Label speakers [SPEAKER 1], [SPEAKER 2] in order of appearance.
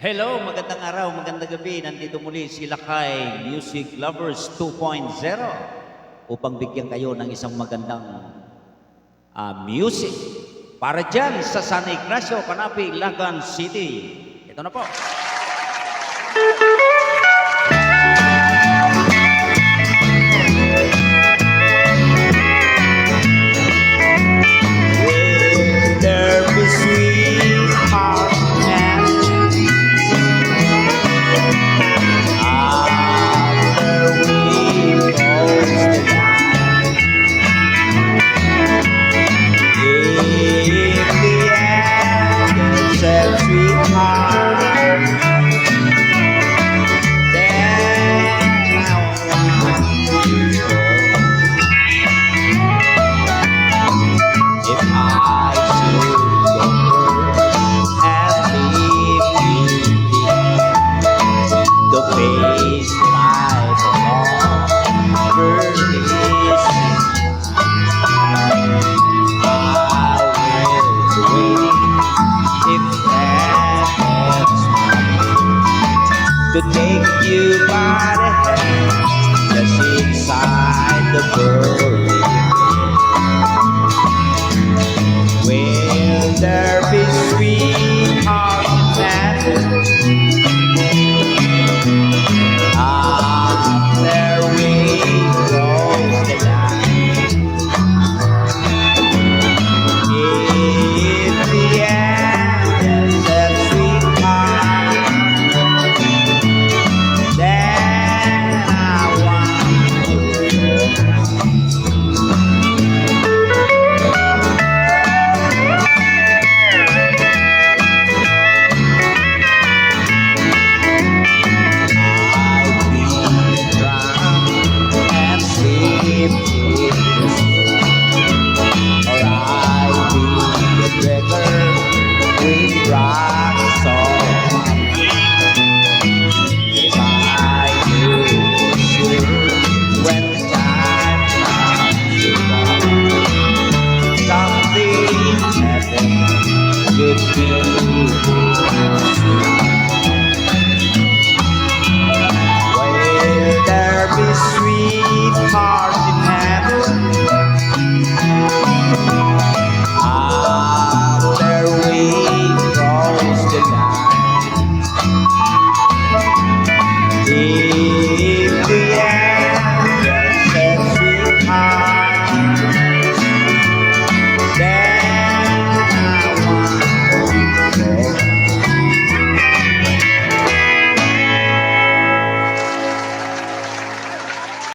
[SPEAKER 1] Hello, magandang araw, magandang gabi. Nandito muli sila kay Music Lovers 2.0 upang bigyan kayo ng isang magandang music para dyan sa San Ignacio, Canapi, Lagan City. Ito na po.
[SPEAKER 2] To take you by the hand, just inside the building. Will there be sweetheart and after we cross the line? In the end, that sweetheart, then I want I'll be drunk and sleep in the sun, or I'll be a beggar with rocks on my